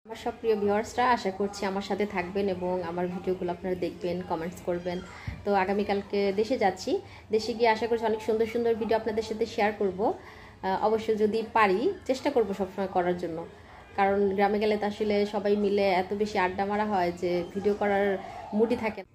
আমার সব প্রিয় ভিউয়ার্সরা আশা করছি আমার সাথে থাকবেন এবং আমার ভিডিওগুলো আপনারা দেখবেন, কমেন্টস করবেন। তো আগামীকালকে দেশে যাচ্ছি। দেশে গিয়ে আশা করছি অনেক সুন্দর সুন্দর ভিডিও আপনাদের সাথে শেয়ার করব। অবশ্য যদি পারি চেষ্টা করব সবসময় করার জন্য, কারণ গ্রামে গেলে তো আসলে সবাই মিলে এত বেশি আড্ডা মারা হয় যে ভিডিও করার মুডই থাকে না।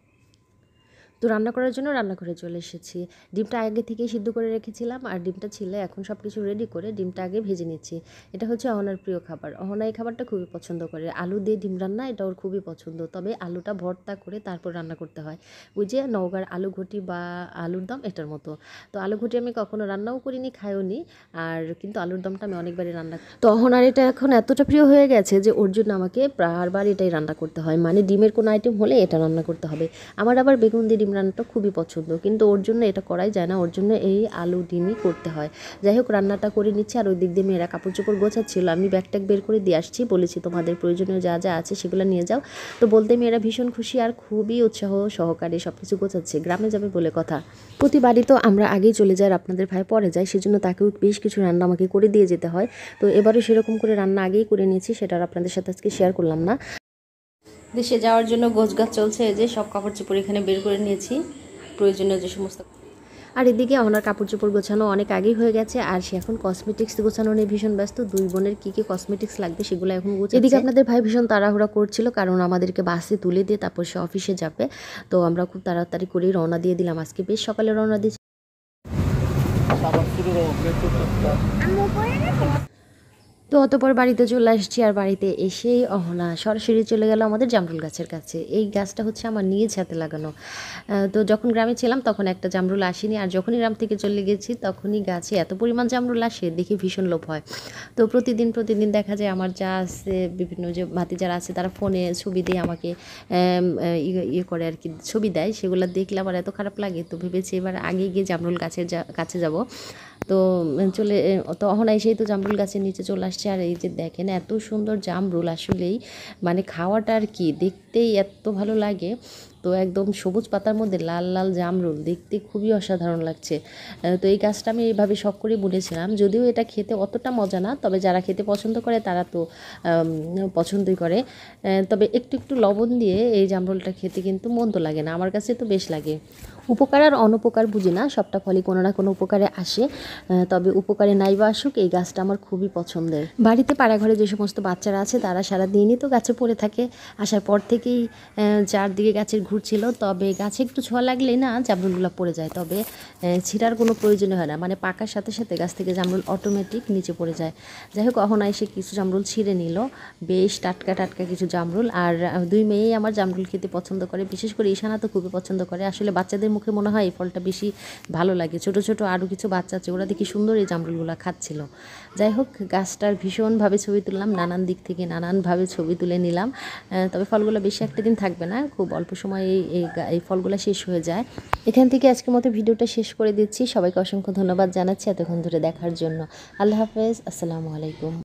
তো রান্না করার জন্য রান্নাঘরে চলে এসেছি। ডিমটা আগে থেকেই সিদ্ধ করে রেখেছিলাম, আর ডিমটা ছিলে এখন সব কিছু রেডি করে ডিমটা আগে ভেজে নিচ্ছি। এটা হচ্ছে অহনার প্রিয় খাবার। অহনা এই খাবারটা খুবই পছন্দ করে। আলু দিয়ে ডিম রান্না এটা ওর খুবই পছন্দ, তবে আলুটা ভর্তা করে তারপর রান্না করতে হয়। ওই যে নওগাঁর আলু ঘটি বা আলুর দম এটার মতো। তো আলু ঘটি আমি কখনো রান্নাও করিনি, খাইও নি, আর কিন্তু আলুর দমটা আমি অনেকবারই রান্না। তো অহনার এটা এখন এতটা প্রিয় হয়ে গেছে যে ওর জন্য আমাকে বারবার এটাই রান্না করতে হয়, মানে ডিমের কোনো আইটেম হলে এটা রান্না করতে হবে। আমার আবার বেগুন দিয়ে ডিম রান্নাটা খুবই পছন্দ, কিন্তু ওর জন্য এটা করাই যায় না, ওর জন্য এই আলু ডিমই করতে হয়। যাই হোক, রান্নাটা করে নিচ্ছে, আর ওই দিক দিয়ে মেয়েরা কাপড় চোপড় গোছাচ্ছিল। আমি ব্যাগ বের করে দিয়ে আসছি, বলেছি তোমাদের প্রয়োজনীয় যা যা আছে সেগুলো নিয়ে যাও। তো বলতে মেয়েরা ভীষণ খুশি আর খুবই উৎসাহ সহকারে সব কিছু গোছাচ্ছে। গ্রামে যাবে বলে কথা। প্রতিবারই তো আমরা আগেই চলে যাই, আপনাদের ভাই পরে যায়, সেজন্য তাকেও বেশ কিছু রান্না আমাকে করে দিয়ে যেতে হয়। তো এবারও সেরকম করে রান্না আগেই করে নিয়েছি, সেটা আর আপনাদের সাথে আজকে শেয়ার করলাম না। দেশে যাওয়ার জন্য গোছগাছ চলছে, যে সব কাপড় চোপড় এখানে বের করে নিয়েছি, প্রয়োজনীয় যে সমস্ত। আর এদিকে ওনার কাপড় চোপড় গোছানো অনেক আগেই হয়ে গেছে, আর সে এখন কসমেটিক্স গোছানো নিয়ে ভীষণ ব্যস্ত। দুই বোনের কী কী কসমেটিক্স লাগবে সেগুলো এখন গোছাচ্ছে। এদিকে আপনাদের ভাই ভীষণ তাড়াহুড়া করছিল, কারণ আমাদেরকে বাসে তুলে দিয়ে তারপর সে অফিসে যাবে। তো আমরা খুব তাড়াতাড়ি করেই রওনা দিয়ে দিলাম। আজকে বেশ সকালে রওনা দিয়েছি। তো অতপর বাড়িতে চলে আসছি, আর বাড়িতে এসেই অহনা সরাসরি চলে গেল আমাদের জামরুল গাছের কাছে। এই গাছটা হচ্ছে আমার নিজ হাতে লাগানো। তো যখন গ্রামে ছিলাম তখন একটা জামরুল আসেনি, আর যখনই গ্রাম থেকে চলে গেছি তখনই গাছে এত পরিমাণ জামরুল আসে, দেখে ভীষণ লোভ হয়। তো প্রতিদিন দেখা যায় আমার যা আছে, বিভিন্ন যে ভাতিজারা আছে তারা ফোনে ছবি দিয়ে আমাকে ইয়ে করে আর কি, ছবি দেয়, সেগুলো দেখলে আমার এত খারাপ লাগে। তো ভেবেছি এবার আগে গিয়ে জামরুল গাছের কাছে যাব। তো চলে তো অহনা এসেই তো জামরুল গাছের নিচে চলে আসছে, আর এই যে দেখেন এত সুন্দর জামরুল, আসলেই মানে খাওয়াটা আর কি, দেখতেই এত ভালো লাগে। তো একদম সবুজ পাতার মধ্যে লাল লাল জামরুল, দেখতে খুবই অসাধারণ লাগছে। তো এই গাছটা আমি এইভাবে শখ করে বুনেছিলাম, যদিও এটা খেতে অতটা মজা না, তবে যারা খেতে পছন্দ করে তারা তো পছন্দই করে। তবে একটু একটু লবণ দিয়ে এই জামরুলটা খেতে কিন্তু মন্দ লাগে না, আমার কাছে তো বেশ লাগে। উপকার আর অনুপকার বুঝি না, সবটা ফলই কোনো না কোনো উপকারে আসে। তবে উপকারে নাই বা আসুক, এই গাছটা আমার খুবই পছন্দের। বাড়িতে পাড়াঘরে যে সমস্ত বাচ্চারা আছে তারা সারাদিনই তো গাছে পড়ে থাকে। আসার পর থেকেই চারদিকে গাছের ঘুরছিল, তবে গাছে একটু ছোঁয়া লাগলেই না জামরুলগুলো পড়ে যায়। তবে ছিঁড়ার কোনো প্রয়োজন হয় না, মানে পাকার সাথে সাথে গাছ থেকে জামরুল অটোমেটিক নিচে পড়ে যায়। যাই হোক, অহনা এসে কিছু জামরুল ছিঁড়ে নিল, বেশ টাটকা টাটকা কিছু জামরুল। আর দুই মেয়েই আমার জামরুল খেতে পছন্দ করে, বিশেষ করে ঈশানা তো খুবই পছন্দ করে। আসলে বাচ্চাদের মুখে মনে হয় এই ফলটা বেশি ভালো লাগে। ছোট ছোট আরও কিছু বাচ্চা আছে, ওরা দেখি সুন্দর এই জামরুলগুলো খাচ্ছিল। যাই হোক, গাছটার ভীষণভাবে ছবি তুললাম, নানান দিক থেকে নানানভাবে ছবি তুলে নিলাম। তবে ফলগুলো বেশি একটা দিন থাকবে না, খুব অল্প সময়ে এই ফলগুলো শেষ হয়ে যায়। এখান থেকে আজকের মতো ভিডিওটা শেষ করে দিচ্ছি। সবাইকে অসংখ্য ধন্যবাদ জানাচ্ছি এতক্ষণ ধরে দেখার জন্য। আল্লাহ হাফেজ, আসসালামু আলাইকুম।